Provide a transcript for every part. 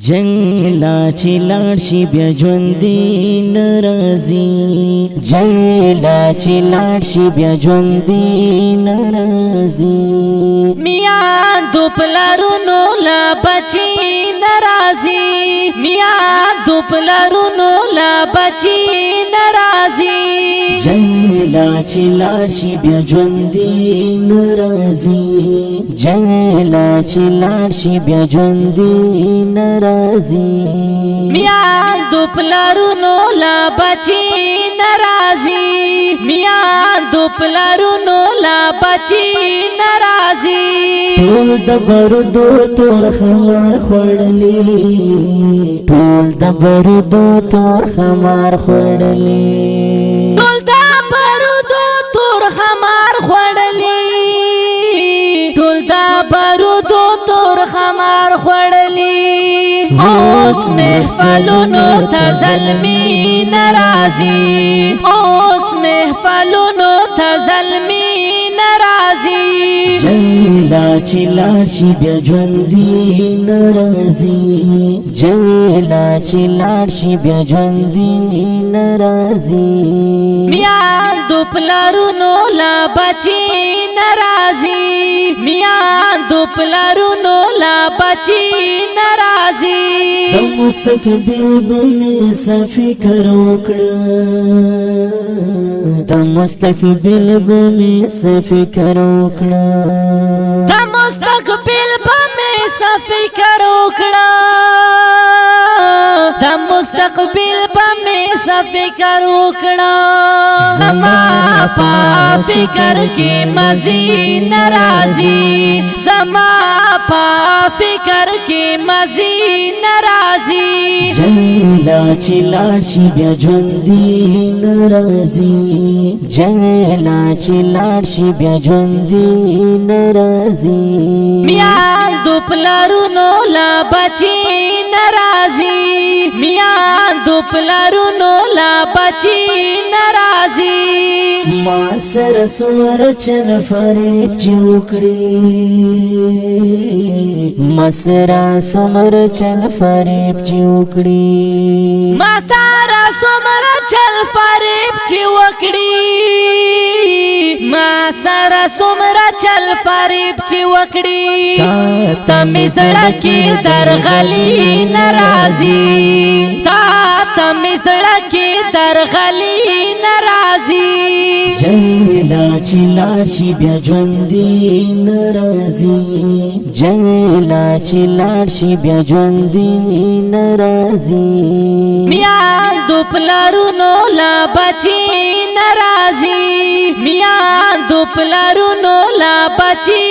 جنگلا چې لاړ شي بیا ژوندې نه راځي جنگلا چې لاړ شي بیا ژوندې نه راځي میاندو پلرونو لا بچی ناراضي میاندو پلرونو لا بچی ناراضي جنگلا چې لاړ شي بیا ژوندې نه راځي جنگلا چې لاړ شي بیا ژوندې نه راځي میاندو پلرونو لا بچی ناراضي میاندو پلرونو لا بچی ناراضي ټول د بردو تور خمار خوړلې ټول د بردو تور خمار خوړلې ټول د بردو تور خمار خوړلې ټول د بردو تور خمار خوړلې اوس محفلونو ته زلمي ناراضي اوس محفلونو ته زلمي ناراضي جنگلا چې لاړ شي بیا ژوندې نه راځي جنگلا چې لاړ شي بیا ژوندې نه راځي میاندو پلرونو لا بچی ناراضي میاندو پلرونو لا بچی ناراضي د مستقبل به مې څه فکر وکړه د مستقبل به مې څه فکر وکړه د مستقبل به مې څه فکر وکړه د مستقبل به مې څه فکر وکړه زما په فکر کې مزي ناراضي زما په فکر کې مزي ناراضي جنگلا چې لاړ شي بیا ژوندې نه راځي جنگلا چې لاړ شي بیا ژوندې نه راځي میاندو پلرونو لا بچی ناراضي میاندو پلرونو لا بچی ناراضي ما سره څومره چل فریب چې وکړي ما سره څومره چل فریب چې وکړي ما سره څومره چل فریب چې وکړي ما سره څومره چل فریب چې وکړي ته مې زړه کې درغلي ناراضي ته مې زړه کې درغلي ناراضي جنگلا چې لاړ شي بیا ژوندې نه راځي جنگلا چې لاړ شي بیا ژوندې نه راځي میاندو پلرونو لا بچی ناراضي میاندو پلرونو لا بچی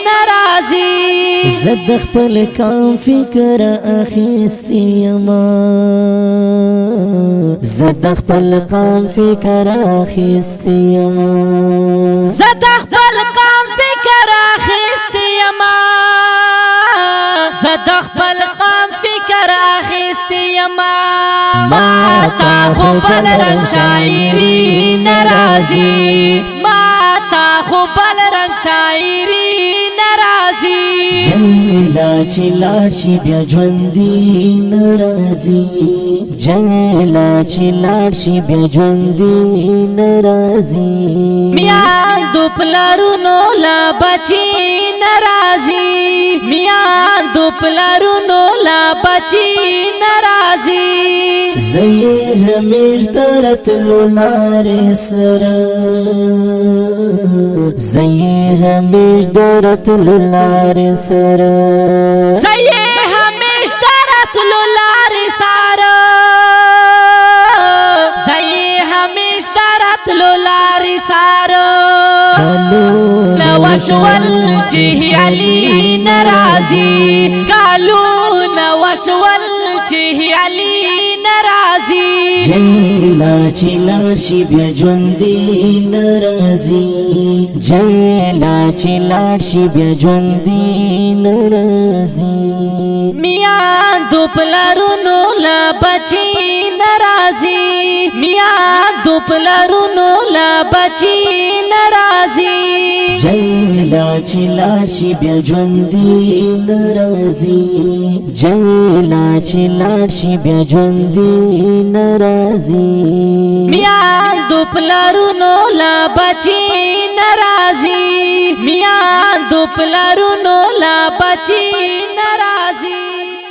ناراضي زه د خپل کام فکر اخیستی یما زه د خپل کام فکر اخیستی یما زه د خپل کام فکر اخیستی یما زه د خپل کام فکر اخیستی یما ما تا خو بل رنگ شاعری ناراضي ما تا خو بل رنگ شاعری ناراضي جنگلا چې لاړ شي بیا ژوندې نه راځي جنگلا چې لاړ شي بیا ژوندې نه راځي میاندو پلرونو لا بچی ناراضي میاندو پلرونو لا بچی ناراضي زه یې همیش درتلو لارې سره زه یې همیش درتلو لارې سره زه یې همیش درتلو لارې سره زه یې همیش درتلو لارې سره نوشول چې علي ناراضي کالو نوشول چې علي ناراضي ناراضي جلا چلا شي بیا ژوندې ناراضي جلا چلا شي بیا ژوندې ناراضي میاں دوپلرونو لا بچی ناراضي میاں دوپلرونو لا بچی ناراضي جلا چلا شي بیا ژوندې ناراضي جلا چلا شي بیا ژوندې ناراضي میاں دوپلرونو لا بچی ناراضي میاں دوپلرونو لا بچی ناراضي